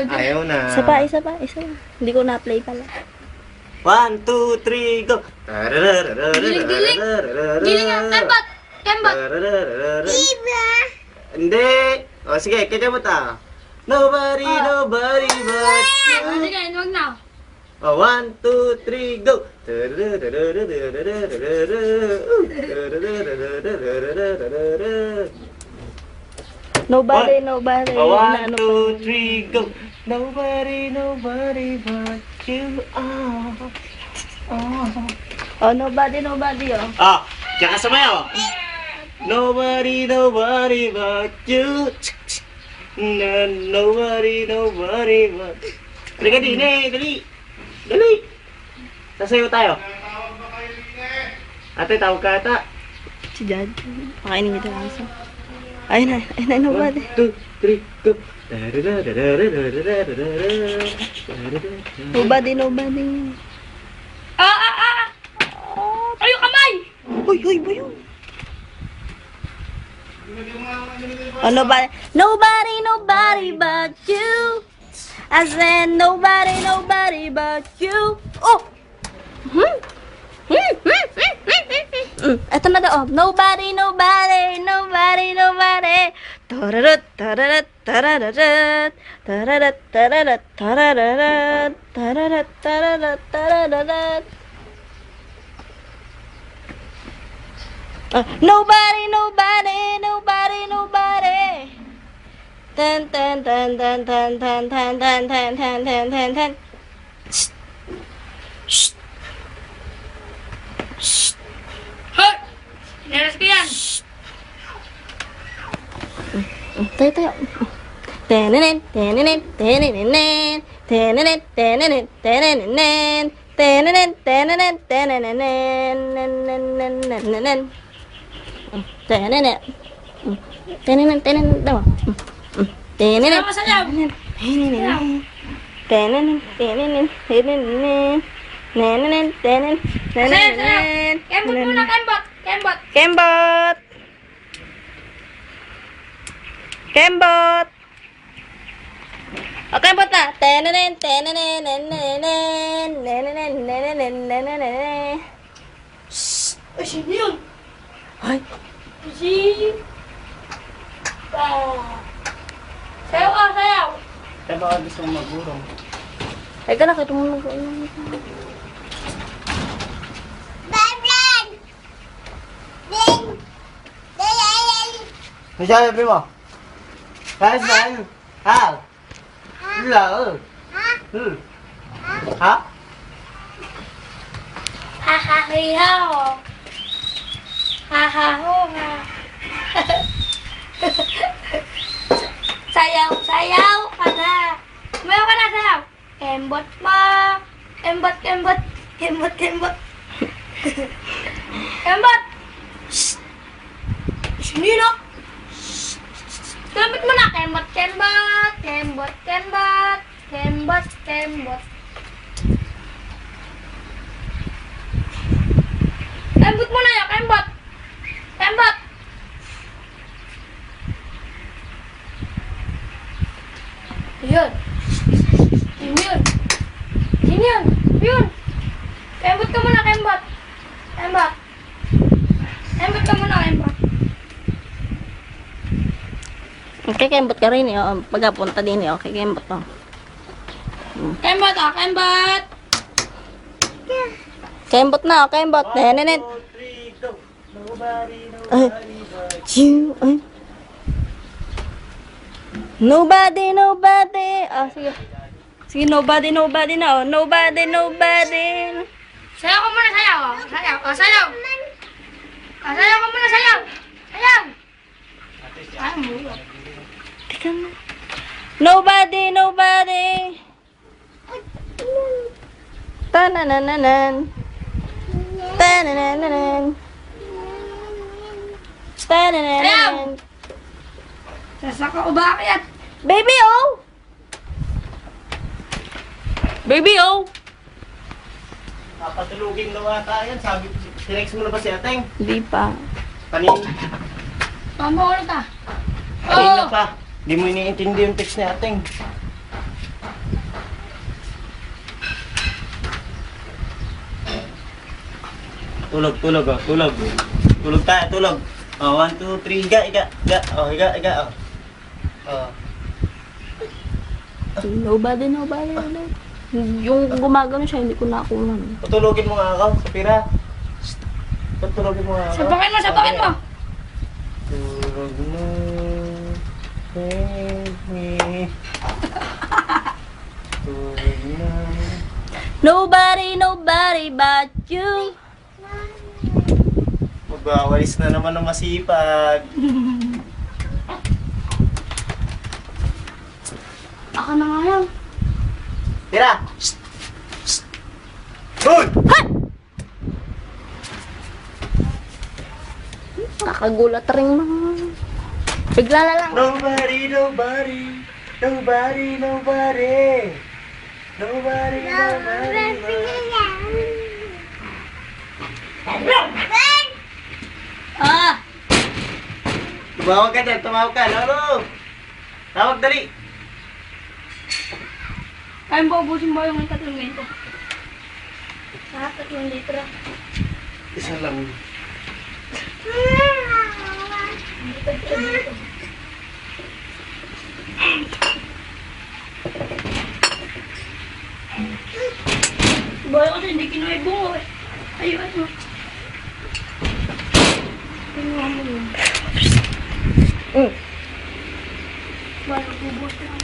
Ayaw na. Isa pa. Hindi ko na-play pala. 1, 2, 3, go! Giling! Giling ang kembot! Kembot! Hindi! O sige, kakabot ah. Nobody but you. Sige, huwag na. O, 1, 2, 3, go! Nobody. O, 1, 2, 3, go! Nobody but you. Oh, nobody, oh. Ah, kaya kasamayaw. Nobody but you. Nobody but... Halika din eh, dali. Sasayaw tayo. Ate, tawag ka ata. Si Jad. Pakainin niyo ito lang. Ayun na, nobody. 1, 2, 3, go. Nobody. Ay, yung kamay! Uy, bayo. Oh, nobody but you. I said nobody but you. Oh! Ito na daw. Nobody. Tararat. Nobody. Ten. Hoy! Neres ko yan! Tayo. Tenenen. Sayaw ka, sayaw! Sayaw! Kembot muna, kembot! Kembot. O, kembot na. Ay, sino yun? Ay, Si... Sayaw ka, sayaw! Kaya baka gusto mong magurong. teka na, kaya mo Masabi mo? Saan? Ha? Hello? Ha? Ha-ha-hi-ho! Ha-ha-ho-ha! Sayaw ka na! Mayaw ka na, sayaw! Kembot mo! Kembot! Kembot! Sino? Kembot mo na! Kembot! Kembot mo na yan! Kembot! Yun! Yun! Kembot ka muna! Kembot ka muna! Okay, kembot ka rin. Pagkapunta din. Okay, kembot. Kembot! Kembot na, kembot. Nenenet. 1, 2, 3, go! Nobody but You. Nobody. Sige. Sige, nobody na. Nobody. Sayaw ka muna, sayaw! Sayaw! Sayaw ka muna, sayaw! Ay, mula. Teka na. Nobody. Tanananan. Sasaka o bakit? Baby, oh! Papatulugin na ata yan. Sabi, sinex mo na ba si Ateng? Hindi pa. Panin. Tama ulit ah. Ayun na pa. Hindi mo iniintindi yung text ni ating. Tulog, tulog, oh. Tulog. Tulog tayo, tulog. Oh, 1, 2, 3, higa, higa, higa. Oh, higa, higa, oh. Oh. Nobody. Yung gumagano siya, hindi ko nakunan. Patulogin mo nga ako sa pira. Patulogin mo nga ako. Sapakin mo, sapakin mo. Tulog mo. Baby. Tulog na. Nobody but you. Magwawalis na naman ng masipag. Ako na nga yan. Tira! Shh! Shh! Hoy! Kakagulat rin mga. Bigla na lang. Nobody. Ah! Tumawag ka dyan, tumawag ka. Lolo! Tawag dali! Kaya mo ubusin mo yung 3 ganito. Lahat 3 litro. Isa lang. Boy, kasi hindi kinuha yung bungo eh. Ayun, ayun. Kinuha mo yun. Boy, ubus lang.